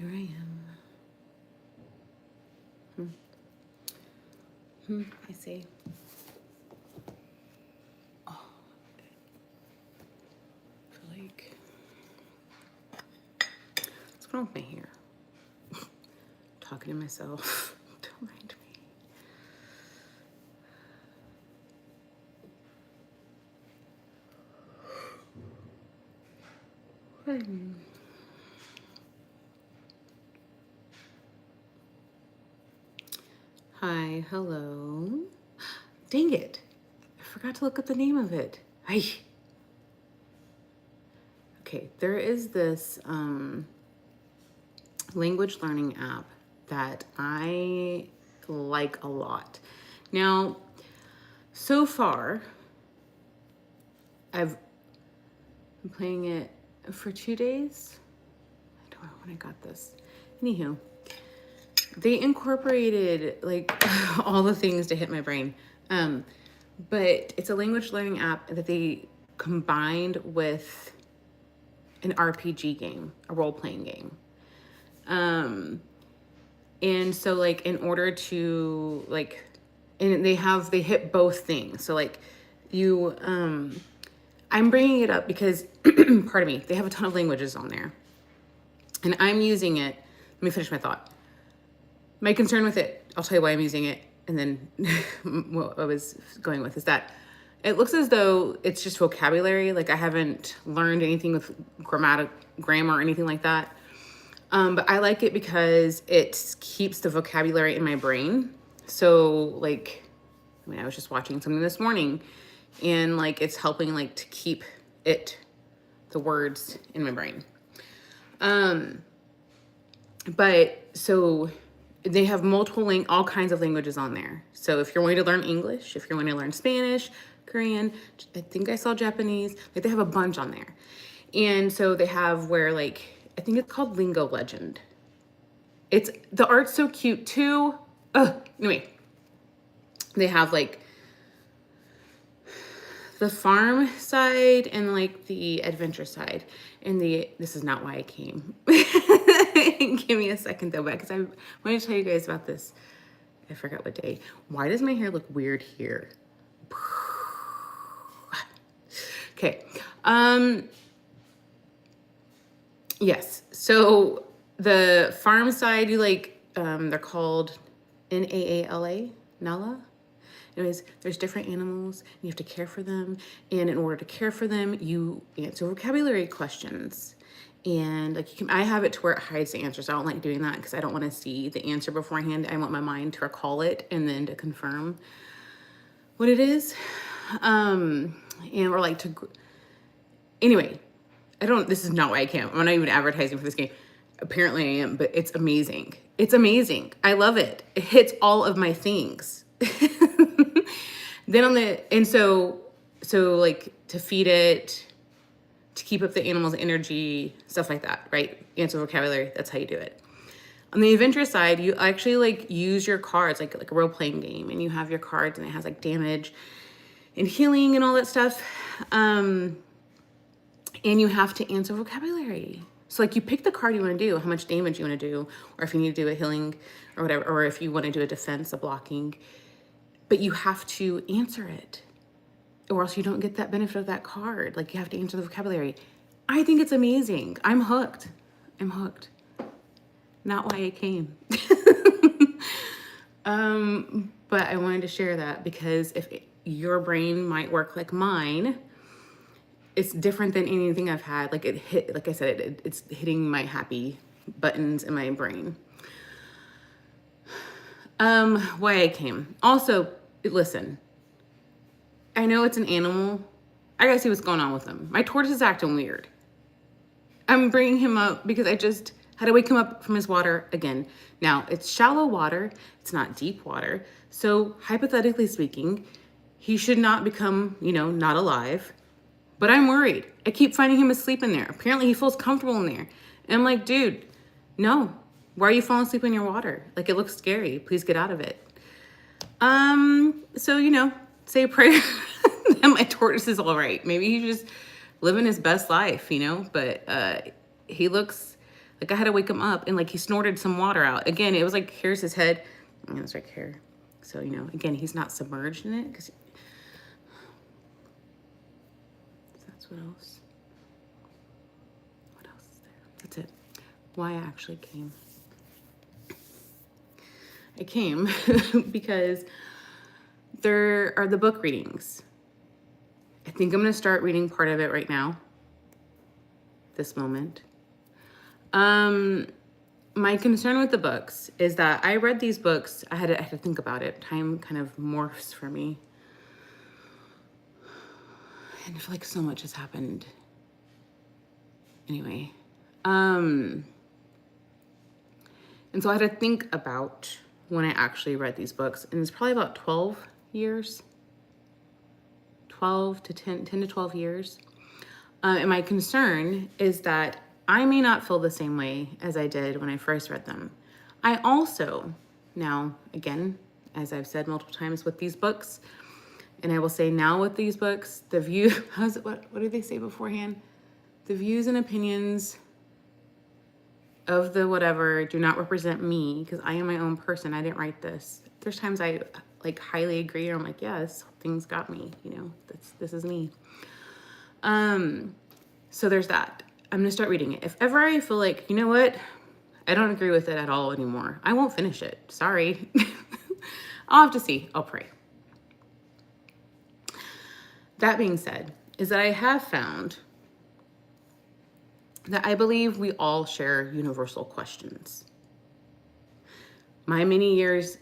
here I am. I see. Oh, I feel like, what's going on with my hair? Talking to myself. Don't mind me. Hi, hello. Dang it. I forgot to look up the name of it. Ay. Okay, there is this language learning app that I like a lot. Now, so far, I've been playing it for 2 days. I don't know when I got this. Anywho, they incorporated like all the things to hit my brain. But it's a language learning app that they combined with an RPG game, a role-playing game. And so like in order to like, and they hit both things. So like you, I'm bringing it up because, pardon me, they have a ton of languages on there. And I'm using it. Let me finish my thought. My concern with it, I'll tell you why I'm using it. And then what I was going with is that it looks as though it's just vocabulary. Like I haven't learned anything with grammar or anything like that. But I like it because it keeps the vocabulary in my brain. So like, I mean, I was just watching something this morning and like, it's helping like to keep the words in my brain. But so they have all kinds of languages on there. So if you're wanting to learn English, if you're wanting to learn Spanish, Korean, I think I saw Japanese, like they have a bunch on there. And so they have where like, I think it's called Lingo Legend. The art's so cute too. Anyway, they have like the farm side and like the adventure side. And this is not why I came. Give me a second though, because I want to tell you guys about this. I forgot what day. Why does my hair look weird here? Okay. Yes. So the farm side, you like, they're called NAALA, Nala. Anyways, there's different animals and you have to care for them. And in order to care for them, you answer vocabulary questions. And like I have it to where it hides the answers. I don't like doing that because I don't want to see the answer beforehand. I want my mind to recall it and then to confirm what it is. And we're like anyway, this is not why I came. I'm not even advertising for this game. Apparently I am, but it's amazing. It's amazing. I love it. It hits all of my things. Then so like to feed it, to keep up the animal's energy, stuff like that, right? Answer vocabulary, that's how you do it. On the adventure side, you actually like use your cards, like a role-playing game, and you have your cards and it has like damage and healing and all that stuff. And you have to answer vocabulary. So like you pick the card you want to do, how much damage you want to do, or if you need to do a healing or whatever, or if you want to do a defense, a blocking, but you have to answer it or else you don't get that benefit of that card. Like you have to answer the vocabulary. I think it's amazing. I'm hooked. Not why I came. But I wanted to share that because if your brain might work like mine, it's different than anything I've had. Like like I said, it's hitting my happy buttons in my brain. Why I came. Also, listen, I know it's an animal. I gotta see what's going on with him. My tortoise is acting weird. I'm bringing him up because I just had to wake him up from his water again. Now, it's shallow water. It's not deep water. So hypothetically speaking, he should not become, not alive. But I'm worried. I keep finding him asleep in there. Apparently he feels comfortable in there. And I'm like, dude, no. Why are you falling asleep in your water? Like, it looks scary. Please get out of it. So, say a prayer that my tortoise is all right. Maybe he's just living his best life, but he looks Like I had to wake him up and like he snorted some water out. Again, it was like, here's his head. And it's right here. So, you know, again, he's not submerged in it because that's what else. What else is there? That's it. Why I actually came. I came because there are the book readings. I think I'm going to start reading part of it right now. This moment. My concern with the books is that I read these books. I had to think about it. Time kind of morphs for me. And I feel like so much has happened. Anyway. And so I had to think about when I actually read these books. And it's probably about 12 years. 10 to 12 years. And my concern is that I may not feel the same way as I did when I first read them. I also, now, again, as I've said multiple times with these books, and I will say now with these books, the view, what did they say beforehand? The views and opinions of the whatever do not represent me because I am my own person. I didn't write this. There's times I like highly agree or I'm like, yes, things got me, you know, this is me. So there's that. I'm gonna start reading it. If ever I feel like, you know what, I don't agree with it at all anymore, I won't finish it. Sorry. I'll have to see. I'll pray. That being said, is that I have found that I believe we all share universal questions. My many years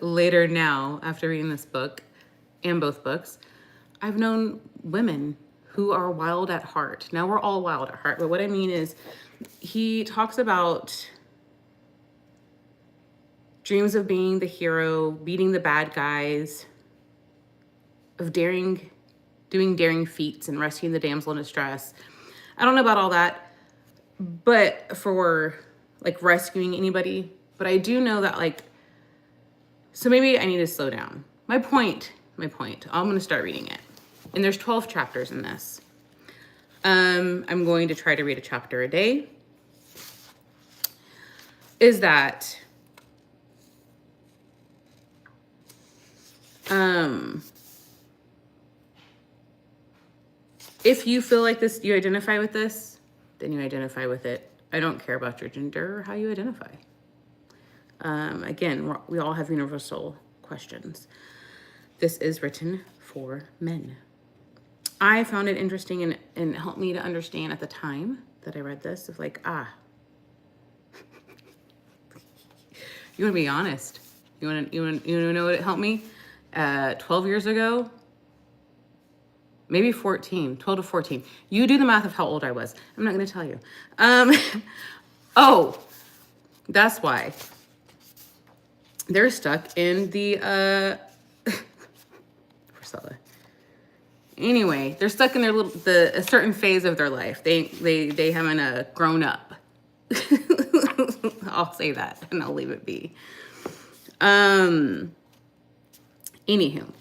later now, after reading this book and both books, I've known women who are wild at heart. Now we're all wild at heart, but what I mean is he talks about dreams of being the hero, beating the bad guys, of doing daring feats and rescuing the damsel in distress. I don't know about all that, but for like rescuing anybody, but I do know that like, so maybe I need to slow down. My point, I'm going to start reading it. And there's 12 chapters in this. I'm going to try to read a chapter a day. Is that if you feel like this, you identify with this, then you identify with it. I don't care about your gender or how you identify. Again, we all have universal questions. This is written for men. I found it interesting and helped me to understand at the time that I read this of like, you want to be honest. You want to know what it helped me? 12 years ago, maybe 14, 12 to 14. You do the math of how old I was. I'm not going to tell you. Oh, that's why. They're stuck in the, Priscilla. Anyway, they're stuck in their a certain phase of their life. They haven't grown up. I'll say that and I'll leave it be. Anywho,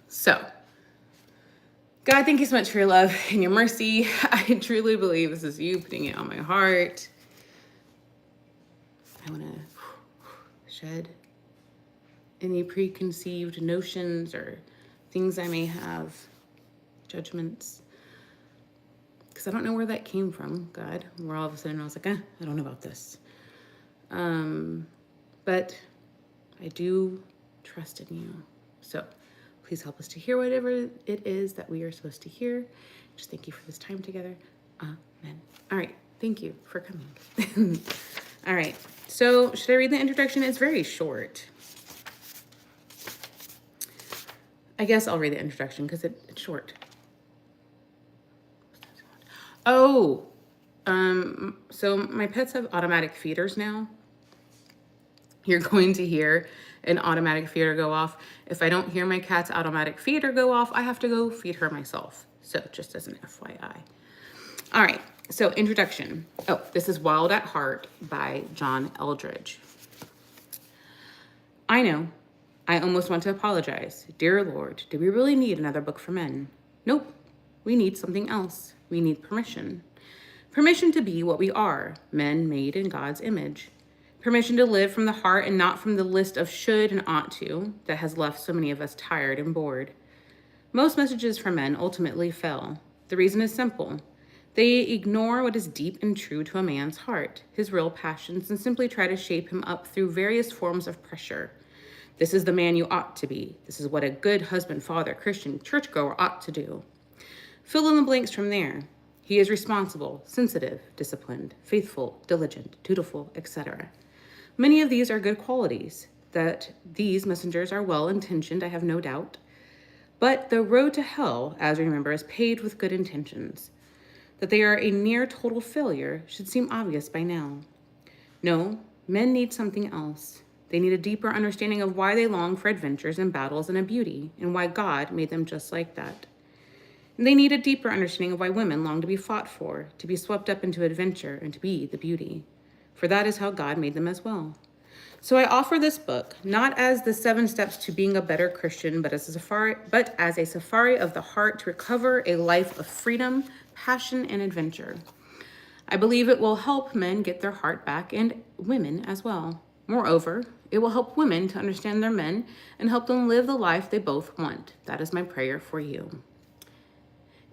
so God, thank you so much for your love and your mercy. I truly believe this is you putting it on my heart. I want to shed any preconceived notions or things I may have, judgments, because I don't know where that came from, God, where all of a sudden I was like, I don't know about this. But I do trust in you. So please help us to hear whatever it is that we are supposed to hear. Just thank you for this time together. Amen. All right. Thank you for coming. All right. So should I read the introduction? It's very short. I guess I'll read the introduction because it's short. Oh, so my pets have automatic feeders now. You're going to hear an automatic feeder go off. If I don't hear my cat's automatic feeder go off, I have to go feed her myself. So just as an FYI. All right, so introduction. Oh, this is Wild at Heart by John Eldredge. I know. I almost want to apologize. Dear Lord, do we really need another book for men? Nope. We need something else. We need permission. Permission to be what we are, men made in God's image. Permission to live from the heart and not from the list of should and ought to that has left so many of us tired and bored. Most messages for men ultimately fail. The reason is simple. They ignore what is deep and true to a man's heart, his real passions, and simply try to shape him up through various forms of pressure. This is the man you ought to be. This is what a good husband, father, Christian, churchgoer ought to do. Fill in the blanks from there. He is responsible, sensitive, disciplined, faithful, diligent, dutiful, etc. Many of these are good qualities. That these messengers are well-intentioned, I have no doubt. But the road to hell, as we remember, is paved with good intentions. That they are a near total failure should seem obvious by now. No, men need something else. They need a deeper understanding of why they long for adventures and battles and a beauty, and why God made them just like that. And they need a deeper understanding of why women long to be fought for, to be swept up into adventure, and to be the beauty. For that is how God made them as well. So I offer this book, not as the 7 steps to being a better Christian, but as a safari of the heart to recover a life of freedom, passion, and adventure. I believe it will help men get their heart back and women as well. Moreover, it will help women to understand their men and help them live the life they both want. That is my prayer for you.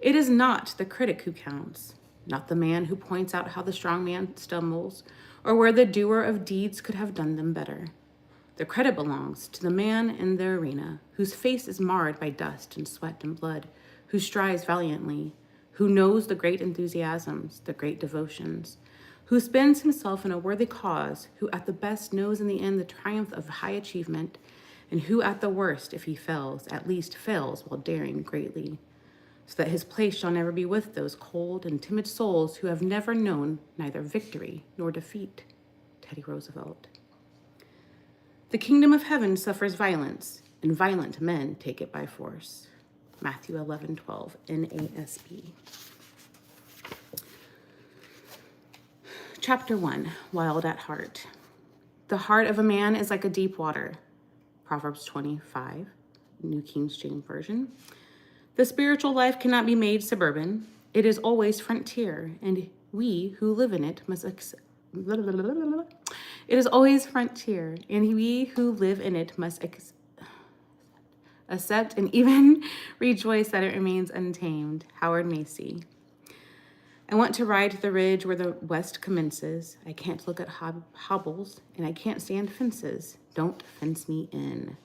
It is not the critic who counts, not the man who points out how the strong man stumbles, or where the doer of deeds could have done them better. The credit belongs to the man in the arena, whose face is marred by dust and sweat and blood, who strives valiantly, who knows the great enthusiasms, the great devotions, who spends himself in a worthy cause, who at the best knows in the end the triumph of high achievement, and who at the worst, if he fails, at least fails while daring greatly, so that his place shall never be with those cold and timid souls who have never known neither victory nor defeat. Teddy Roosevelt. The kingdom of heaven suffers violence, and violent men take it by force. Matthew 11:12, NASB. Chapter 1, Wild at Heart. The heart of a man is like a deep water. Proverbs 25, New King James Version. The spiritual life cannot be made suburban. It is always frontier, and we who live in it must It is always frontier, and we who live in it must accept and even rejoice that it remains untamed. Howard Macy. I want to ride to the ridge where the west commences. I can't look at hobbles, and I can't stand fences. Don't fence me in.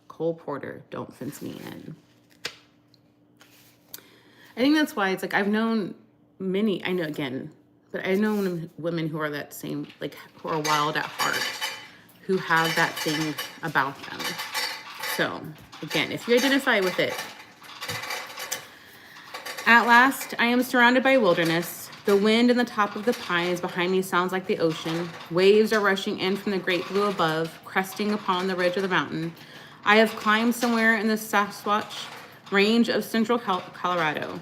Cole Porter, don't fence me in. I think that's why it's like I've known many, I know again, but I've known women who are that same, like who are wild at heart, who have that thing about them. So again, if you identify with it. At last, I am surrounded by wilderness. The wind in the top of the pines behind me sounds like the ocean. Waves are rushing in from the great blue above, cresting upon the ridge of the mountain. I have climbed somewhere in the Sasquatch range of central Colorado.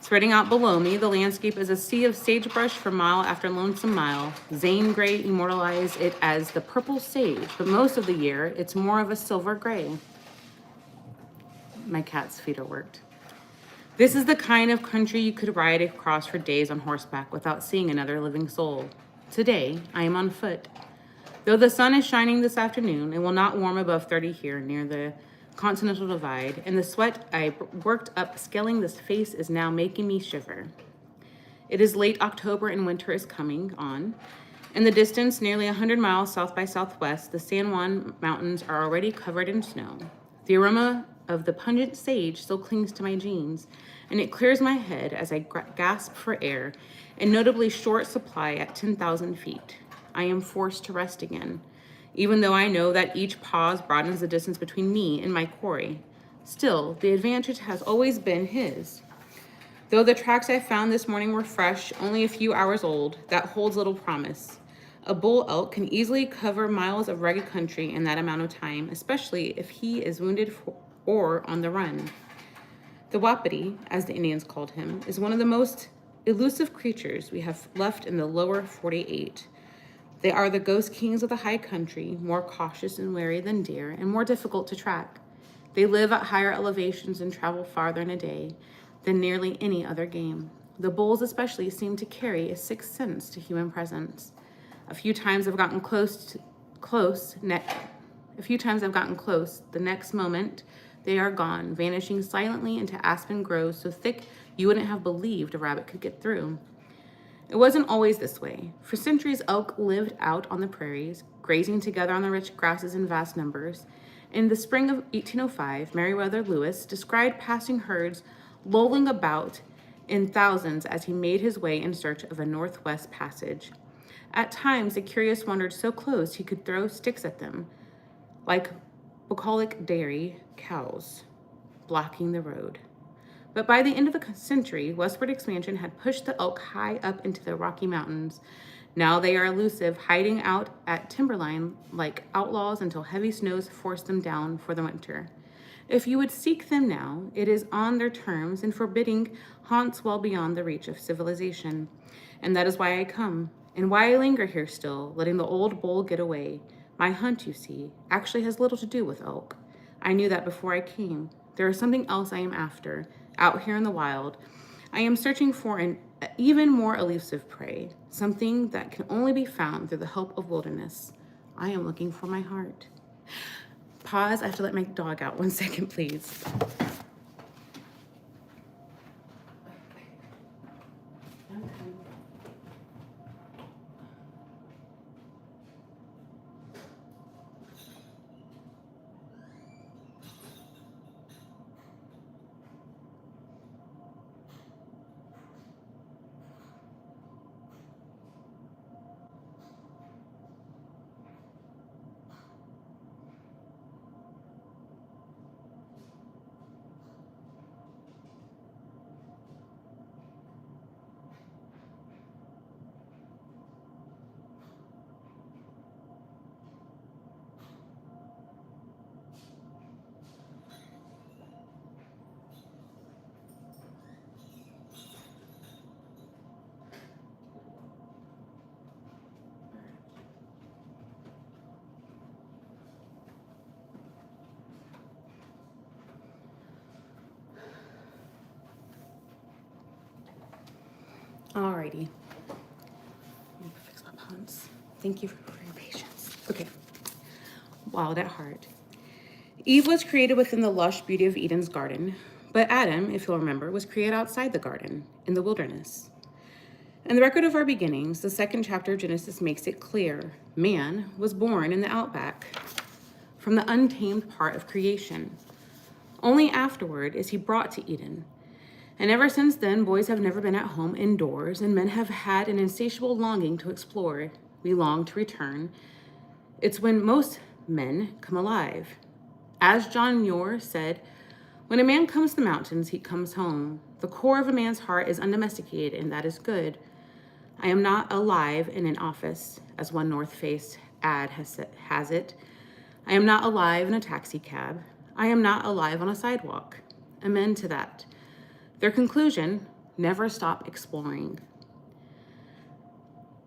Spreading out below me, the landscape is a sea of sagebrush for mile after lonesome mile. Zane Grey immortalized it as the purple sage, but most of the year, it's more of a silver gray. My cat's feet are worked. This is the kind of country you could ride across for days on horseback without seeing another living soul. Today, I am on foot. Though the sun is shining this afternoon, it will not warm above 30 here near the Continental Divide, and the sweat I worked up scaling this face is now making me shiver. It is late October and winter is coming on. In the distance, nearly 100 miles south by southwest, the San Juan Mountains are already covered in snow. The aroma of the pungent sage still clings to my jeans, and it clears my head as I gasp for air, in notably short supply at 10,000 feet. I am forced to rest again, even though I know that each pause broadens the distance between me and my quarry. Still, the advantage has always been his. Though the tracks I found this morning were fresh, only a few hours old, that holds little promise. A bull elk can easily cover miles of rugged country in that amount of time, especially if he is wounded or on the run. The wapiti, as the Indians called him, is one of the most elusive creatures we have left in the lower 48. They are the ghost kings of the high country, more cautious and wary than deer, and more difficult to track. They live at higher elevations and travel farther in a day than nearly any other game. The bulls especially seem to carry a sixth sense to human presence. A few times I've gotten a few times I've gotten close. The next moment, they are gone, vanishing silently into aspen groves so thick you wouldn't have believed a rabbit could get through. It wasn't always this way. For centuries, elk lived out on the prairies, grazing together on the rich grasses in vast numbers. In the spring of 1805, Meriwether Lewis described passing herds lolling about in thousands as he made his way in search of a northwest passage. At times, the curious wandered so close he could throw sticks at them, like bucolic dairy cows, blocking the road. But by the end of the century, westward expansion had pushed the elk high up into the Rocky Mountains. Now they are elusive, hiding out at timberline like outlaws until heavy snows force them down for the winter. If you would seek them now, it is on their terms and forbidding haunts well beyond the reach of civilization. And that is why I come, and why I linger here still, letting the old bull get away. My hunt, you see, actually has little to do with elk. I knew that before I came. There is something else I am after, out here in the wild. I am searching for an even more elusive prey, something that can only be found through the help of wilderness. I am looking for my heart. Pause, I have to let my dog out 1 second, please. Alrighty. Let me fix my pants. Thank you for your patience. Okay. Wild at heart. Eve was created within the lush beauty of Eden's garden, but Adam, if you'll remember, was created outside the garden, in the wilderness. In the record of our beginnings, the second chapter of Genesis makes it clear man was born in the outback, from the untamed part of creation. Only afterward is he brought to Eden. And ever since then, boys have never been at home indoors, and men have had an insatiable longing to explore. We long to return. It's when most men come alive. As John Muir said, when a man comes to the mountains, he comes home. The core of a man's heart is undomesticated, and that is good. I am not alive in an office, as one North Face ad has it. I am not alive in a taxi cab. I am not alive on a sidewalk. Amen to that. Their conclusion, never stop exploring.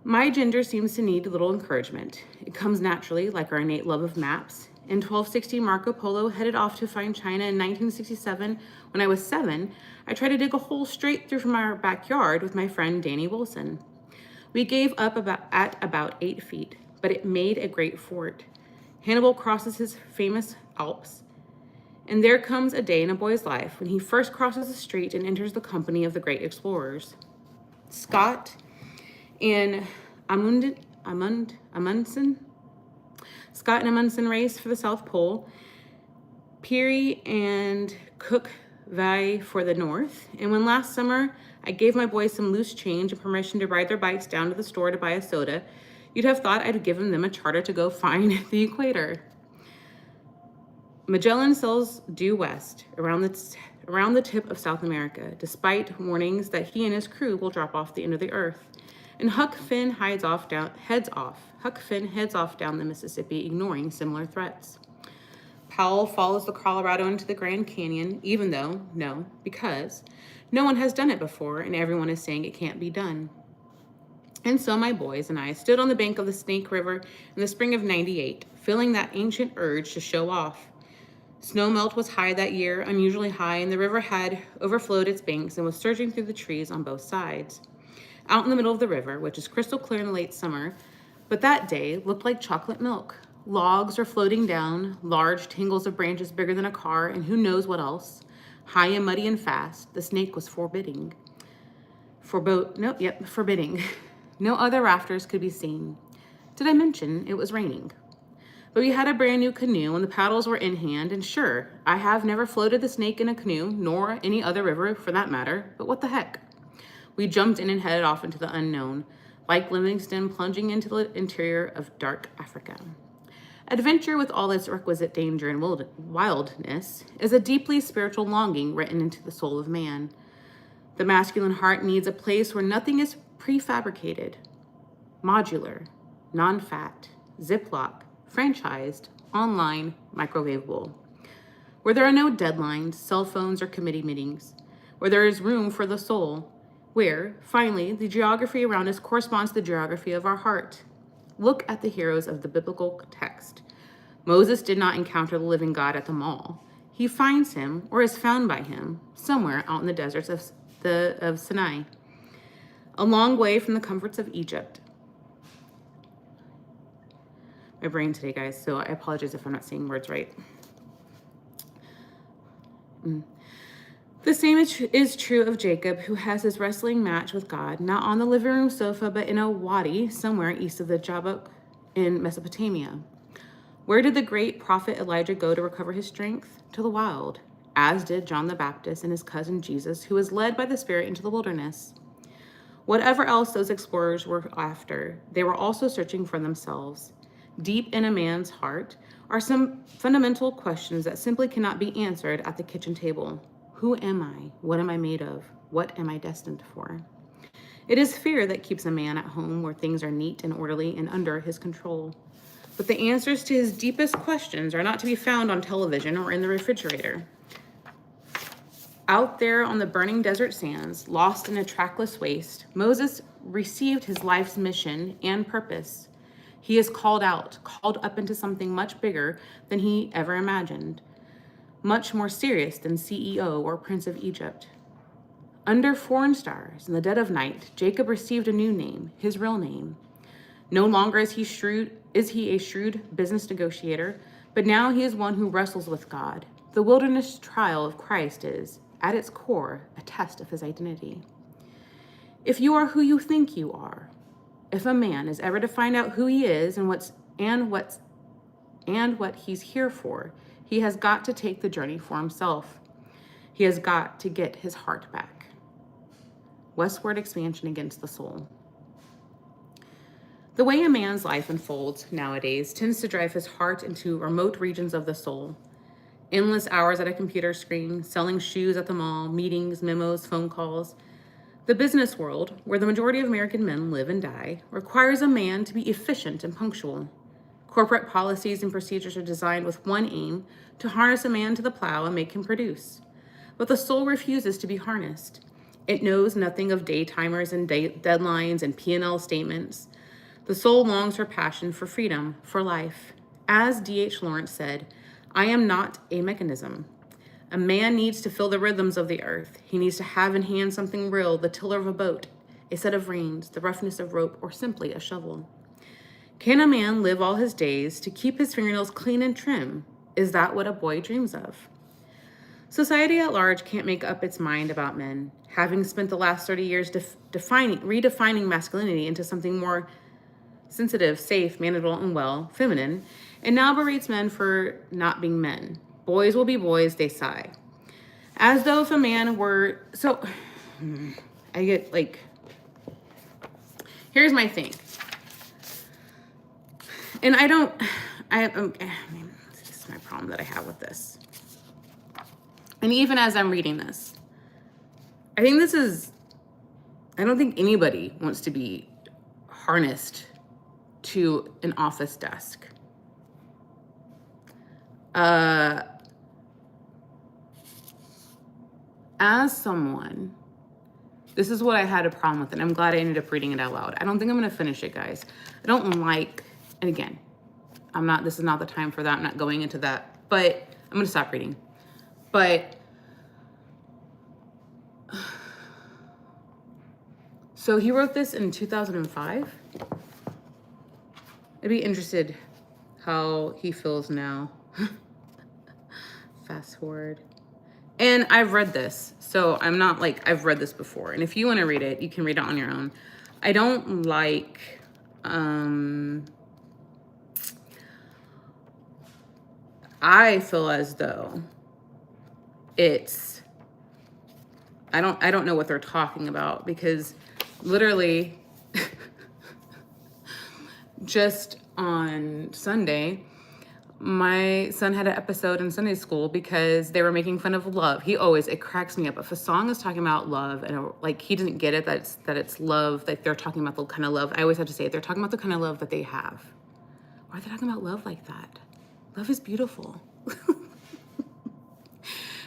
My gender seems to need little encouragement. It comes naturally, like our innate love of maps. In 1260, Marco Polo headed off to find China. In 1967, when I was 7, I tried to dig a hole straight through from our backyard with my friend Danny Wilson. We gave up at about 8 feet, but it made a great fort. Hannibal crosses his famous Alps. And there comes a day in a boy's life when he first crosses the street and enters the company of the great explorers. Scott and Amundsen race for the South Pole, Peary and Cook vie for the North. And when last summer I gave my boys some loose change and permission to ride their bikes down to the store to buy a soda, you'd have thought I'd given them a charter to go find the equator. Magellan sails due west, around the tip of South America, despite warnings that he and his crew will drop off the end of the earth. And Huck Finn heads off down the Mississippi, ignoring similar threats. Powell follows the Colorado into the Grand Canyon, because no one has done it before, and everyone is saying it can't be done. And so my boys and I stood on the bank of the Snake River in the spring of '98, feeling that ancient urge to show off. Snow melt was high that year, unusually high, and the river had overflowed its banks and was surging through the trees on both sides. Out in the middle of the river, which is crystal clear in the late summer, but that day looked like chocolate milk. Logs are floating down, large tangles of branches bigger than a car, and who knows what else. High and muddy and fast, the snake was forbidding. Forbidding. No other rafters could be seen. Did I mention it was raining? But we had a brand new canoe and the paddles were in hand, and sure, I have never floated the snake in a canoe, nor any other river for that matter, but what the heck? We jumped in and headed off into the unknown, like Livingstone plunging into the interior of dark Africa. Adventure, with all its requisite danger and wildness, is a deeply spiritual longing written into the soul of man. The masculine heart needs a place where nothing is prefabricated, modular, non-fat, Ziploc, franchised, online, microwavable, where there are no deadlines, cell phones, or committee meetings, where there is room for the soul, where, finally, the geography around us corresponds to the geography of our heart. Look at the heroes of the biblical text. Moses did not encounter the living God at the mall. He finds him, or is found by him, somewhere out in the deserts of Sinai, a long way from the comforts of Egypt. My brain today, guys, so I apologize if I'm not saying words right. The same is true of Jacob, who has his wrestling match with God, not on the living room sofa, but in a wadi somewhere east of the Jabbok in Mesopotamia. Where did the great prophet Elijah go to recover his strength? To the wild, as did John the Baptist and his cousin Jesus, who was led by the Spirit into the wilderness. Whatever else those explorers were after, they were also searching for themselves. Deep in a man's heart are some fundamental questions that simply cannot be answered at the kitchen table. Who am I? What am I made of? What am I destined for? It is fear that keeps a man at home where things are neat and orderly and under his control. But the answers to his deepest questions are not to be found on television or in the refrigerator. Out there on the burning desert sands, lost in a trackless waste, Moses received his life's mission and purpose. He is called up into something much bigger than he ever imagined, much more serious than CEO or Prince of Egypt. Under foreign stars, in the dead of night, Jacob received a new name, his real name. No longer is he a shrewd business negotiator, but now he is one who wrestles with God. The wilderness trial of Christ is, at its core, a test of his identity. If you are who you think you are, if a man is ever to find out who he is and what he's here for, he has got to take the journey for himself. He has got to get his heart back. Westward expansion against the soul. The way a man's life unfolds nowadays tends to drive his heart into remote regions of the soul. Endless hours at a computer screen, selling shoes at the mall, meetings, memos, phone calls. The business world, where the majority of American men live and die, requires a man to be efficient and punctual. Corporate policies and procedures are designed with one aim, to harness a man to the plow and make him produce. But the soul refuses to be harnessed. It knows nothing of day timers and deadlines and P&L statements. The soul longs for passion, for freedom, for life. As D.H. Lawrence said, I am not a mechanism. A man needs to feel the rhythms of the earth. He needs to have in hand something real, the tiller of a boat, a set of reins, the roughness of rope, or simply a shovel. Can a man live all his days to keep his fingernails clean and trim? Is that what a boy dreams of? Society at large can't make up its mind about men, having spent the last 30 years redefining masculinity into something more sensitive, safe, manageable, and feminine, and now berates men for not being men. Boys will be boys, they sigh. As though if a man were, here's my thing. And this is my problem that I have with this. And even as I'm reading this, I don't think anybody wants to be harnessed to an office desk. As someone, this is what I had a problem with, and I'm glad I ended up reading it out loud. I don't think I'm going to finish it, guys. I don't like, and again, this is not the time for that. I'm not going into that. But I'm going to stop reading. But so he wrote this in 2005. I'd be interested how he feels now. Fast forward. And I've read this, so I'm not like, I've read this before. And if you want to read it, you can read it on your own. I don't like, I feel as though it's, I don't know what they're talking about, because literally just on Sunday, my son had an episode in Sunday school because they were making fun of love. It cracks me up. If a song is talking about love and like he doesn't get it, that it's love, like they're talking about the kind of love, I always have to say it, they're talking about the kind of love that they have. Why are they talking about love like that? Love is beautiful.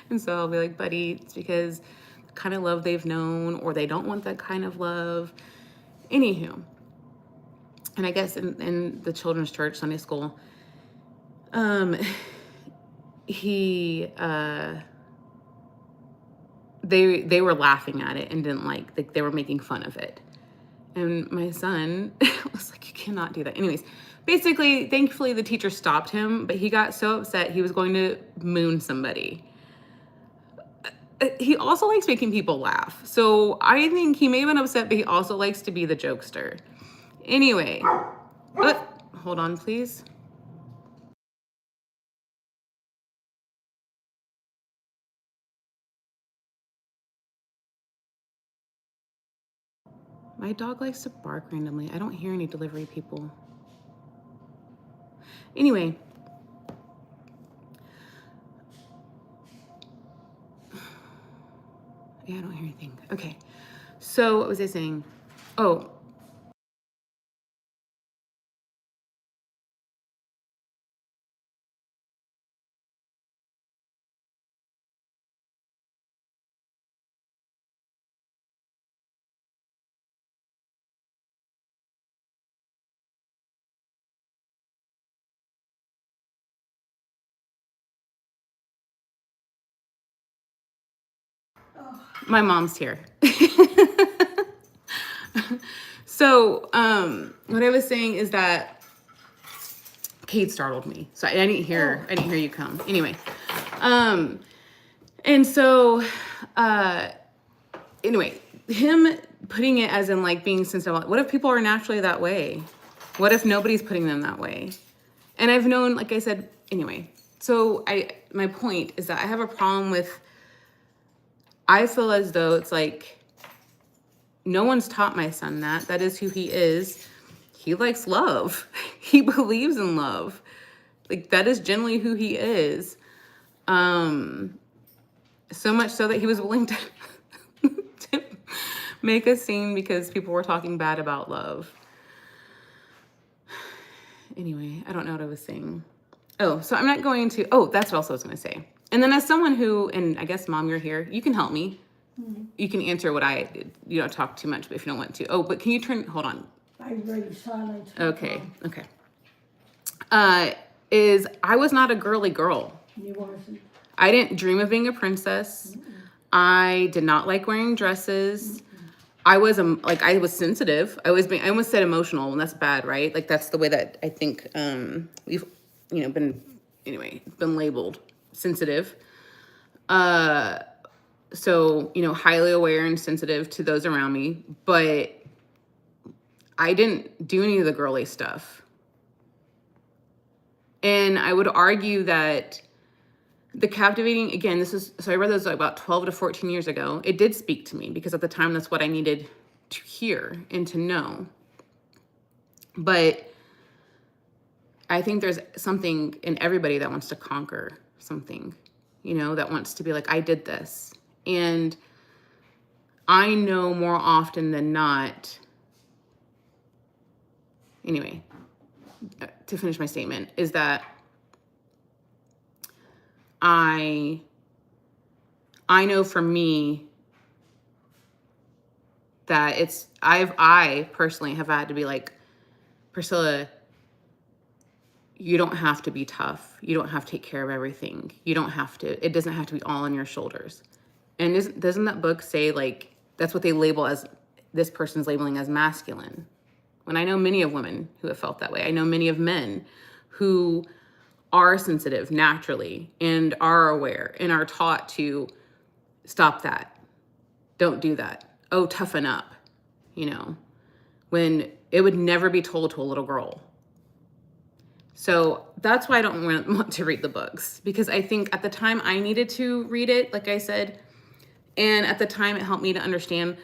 And so I'll be like, buddy, it's because the kind of love they've known, or they don't want that kind of love. Anywho. And I guess in the children's church, Sunday school, they were laughing at it and didn't like they were making fun of it. And my son was like, you cannot do that. Anyways, basically, thankfully the teacher stopped him, but he got so upset he was going to moon somebody. He also likes making people laugh. So I think he may have been upset, but he also likes to be the jokester. Anyway, hold on, please. My dog likes to bark randomly. I don't hear any delivery people. Anyway. Yeah, I don't hear anything. Okay. So what was I saying? Oh. My mom's here. So, what I was saying is that Kate startled me. So I didn't hear you come. Anyway. And so, anyway, him putting it as in like being sensitive. What if people are naturally that way? What if nobody's putting them that way? And I've known, like I said, anyway. So my point is that I have a problem with, I feel as though it's like, no one's taught my son that. That is who he is. He likes love. He believes in love. Like, that is generally who he is. So much so that he was willing to, to make a scene because people were talking bad about love. Anyway, I don't know what I was saying. Oh, so I'm not going to, that's what else I was going to say. And then as someone who, and I guess Mom, you're here, you can help me. Mm-hmm. You can answer what you don't talk too much, but if you don't want to. Oh, but can you hold on. I'm very silent. Okay. I was not a girly girl. You wasn't. I didn't dream of being a princess. Mm-mm. I did not like wearing dresses. Mm-mm. I was sensitive. I almost said emotional, and that's bad, right? Like, that's the way that I think we've, been labeled sensitive. So, highly aware and sensitive to those around me, but I didn't do any of the girly stuff. And I would argue that the captivating, again, I read those about 12 to 14 years ago. It did speak to me because at the time that's what I needed to hear and to know. But I think there's something in everybody that wants to conquer something, that wants to be like, I did this. And I know more often than not, anyway, to finish my statement, is that I know for me that I personally have had to be like, Priscilla, you don't have to be tough. You don't have to take care of everything. You don't have to, it doesn't have to be all on your shoulders. And doesn't that book say, like, that's what they label as, this person's labeling as masculine? When I know many of women who have felt that way. I know many of men who are sensitive naturally and are aware and are taught to stop that. Don't do that. Oh, toughen up, you know, when it would never be told to a little girl. So that's why I don't want to read the books, because I think at the time I needed to read it, like I said, and at the time it helped me to understand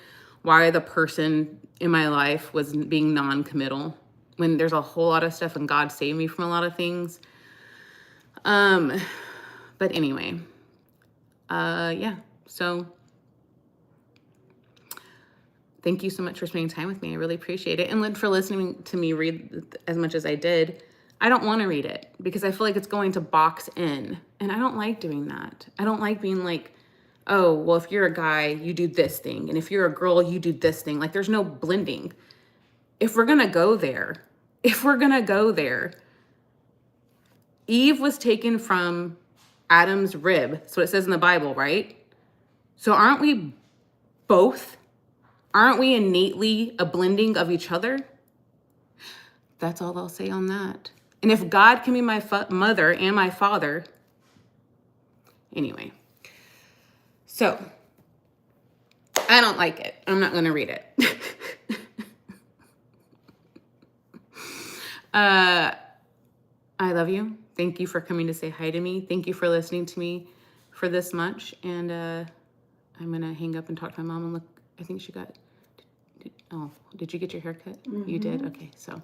why the person in my life was being non-committal, when there's a whole lot of stuff and God saved me from a lot of things. But anyway, yeah, so thank you so much for spending time with me. I really appreciate it. And for listening to me read as much as I did. I don't want to read it because I feel like it's going to box in, and I don't like doing that. I don't like being like, oh, well, if you're a guy, you do this thing. And if you're a girl, you do this thing. Like, there's no blending. If we're going to go there, Eve was taken from Adam's rib. So it says in the Bible, right? So aren't we innately a blending of each other? That's all I'll say on that. And if God can be my mother and my father, anyway. So, I don't like it. I'm not going to read it. I love you. Thank you for coming to say hi to me. Thank you for listening to me for this much. And I'm going to hang up and talk to my mom and look. I think she got... did you get your hair cut? Mm-hmm. You did? Okay, so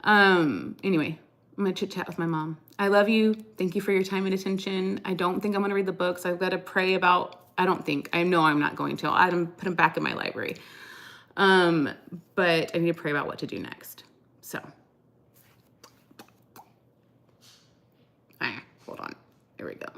anyway, I'm going to chit chat with my mom. I love you. Thank you for your time and attention. I don't think I'm going to read the books. I've got to pray about... I know I'm not going to. I'll put them back in my library. But I need to pray about what to do next. So, hold on. There we go.